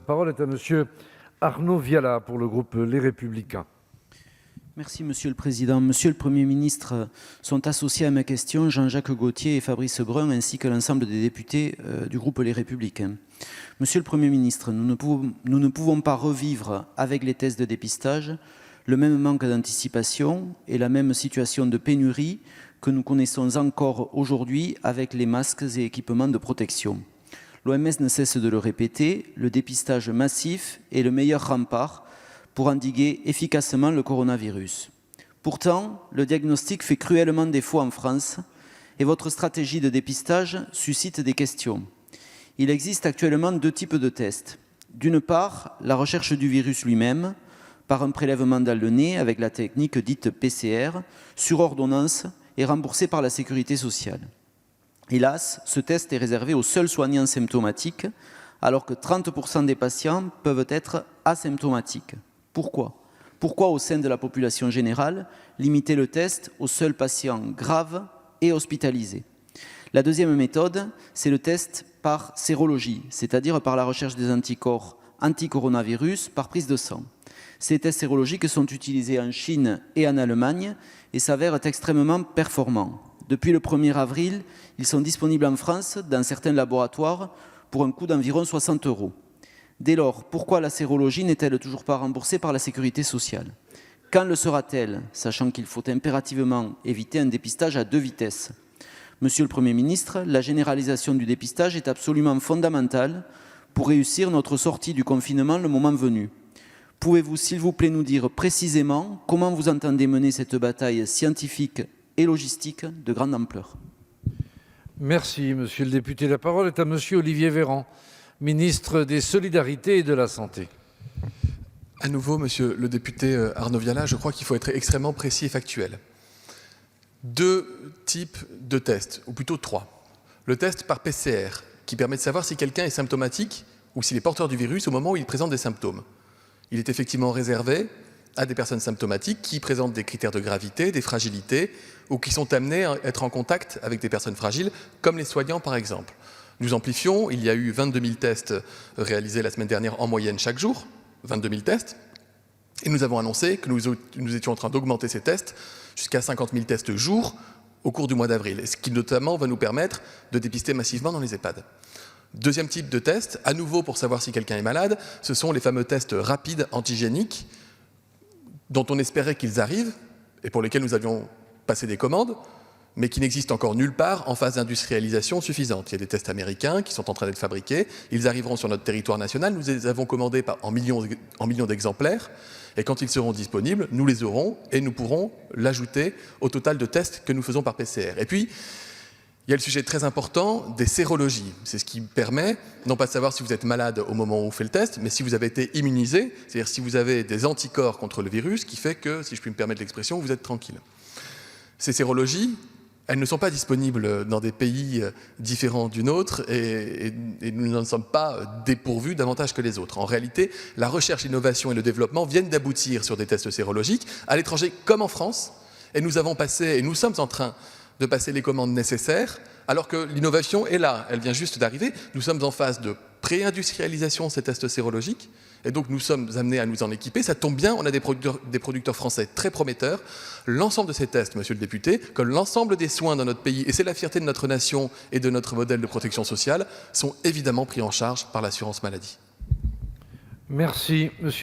La parole est à monsieur Arnaud Viala pour le groupe Les Républicains. Merci Monsieur le Président. Monsieur le Premier ministre, sont associés à ma question Jean-Jacques Gaultier et Fabrice Brun, ainsi que l'ensemble des députés du groupe Les Républicains. Monsieur le Premier ministre, nous ne pouvons pas revivre avec les tests de dépistage le même manque d'anticipation et la même situation de pénurie que nous connaissons encore aujourd'hui avec les masques et équipements de protection. L'OMS ne cesse de le répéter, le dépistage massif est le meilleur rempart pour endiguer efficacement le coronavirus. Pourtant, le diagnostic fait cruellement défaut en France et votre stratégie de dépistage suscite des questions. Il existe actuellement deux types de tests. D'une part, la recherche du virus lui-même, par un prélèvement dans le nez avec la technique dite PCR, sur ordonnance et remboursée par la Sécurité sociale. Hélas, ce test est réservé aux seuls soignants symptomatiques, alors que 30% des patients peuvent être asymptomatiques. Pourquoi ? Pourquoi, au sein de la population générale, limiter le test aux seuls patients graves et hospitalisés ? La deuxième méthode, c'est le test par sérologie, c'est-à-dire par la recherche des anticorps anti-coronavirus par prise de sang. Ces tests sérologiques sont utilisés en Chine et en Allemagne et s'avèrent extrêmement performants. Depuis le 1er avril, ils sont disponibles en France dans certains laboratoires pour un coût d'environ 60 €. Dès lors, pourquoi la sérologie n'est-elle toujours pas remboursée par la Sécurité sociale ? Quand le sera-t-elle, sachant qu'il faut impérativement éviter un dépistage à deux vitesses ? Monsieur le Premier ministre, la généralisation du dépistage est absolument fondamentale pour réussir notre sortie du confinement le moment venu. Pouvez-vous, s'il vous plaît, nous dire précisément comment vous entendez mener cette bataille scientifique et logistique de grande ampleur ? Merci, monsieur le député. La parole est à monsieur Olivier Véran, ministre des Solidarités et de la Santé. À nouveau, monsieur le député Arnaud Viala, je crois qu'il faut être extrêmement précis et factuel. Deux types de tests, ou plutôt trois. Le test par PCR, qui permet de savoir si quelqu'un est symptomatique ou s'il est porteur du virus au moment où il présente des symptômes. Il est effectivement réservé à des personnes symptomatiques qui présentent des critères de gravité, des fragilités, ou qui sont amenées à être en contact avec des personnes fragiles, comme les soignants par exemple. Nous amplifions, il y a eu 22 000 tests réalisés la semaine dernière en moyenne chaque jour, 22 000 tests, et nous avons annoncé que nous étions en train d'augmenter ces tests jusqu'à 50 000 tests jour au cours du mois d'avril, ce qui notamment va nous permettre de dépister massivement dans les EHPAD. Deuxième type de test, à nouveau pour savoir si quelqu'un est malade, ce sont les fameux tests rapides antigéniques dont on espérait qu'ils arrivent et pour lesquels nous avions passé des commandes, mais qui n'existent encore nulle part en phase d'industrialisation suffisante. Il y a des tests américains qui sont en train d'être fabriqués, ils arriveront sur notre territoire national, nous les avons commandés en millions d'exemplaires, et quand ils seront disponibles, nous les aurons et nous pourrons l'ajouter au total de tests que nous faisons par PCR. Et puis, il y a le sujet très important des sérologies. C'est ce qui permet, non pas de savoir si vous êtes malade au moment où on fait le test, mais si vous avez été immunisé, c'est-à-dire si vous avez des anticorps contre le virus, qui fait que, si je puis me permettre l'expression, vous êtes tranquille. Ces sérologies, elles ne sont pas disponibles dans des pays différents du nôtre et nous n'en sommes pas dépourvus davantage que les autres. En réalité, la recherche, l'innovation et le développement viennent d'aboutir sur des tests sérologiques, à l'étranger comme en France, et nous sommes en train de passer les commandes nécessaires, alors que l'innovation est là, elle vient juste d'arriver. Nous sommes en phase de pré-industrialisation de ces tests sérologiques, et donc nous sommes amenés à nous en équiper. Ça tombe bien, on a des producteurs français très prometteurs. L'ensemble de ces tests, monsieur le député, comme l'ensemble des soins dans notre pays, et c'est la fierté de notre nation et de notre modèle de protection sociale, sont évidemment pris en charge par l'assurance maladie. Merci, monsieur.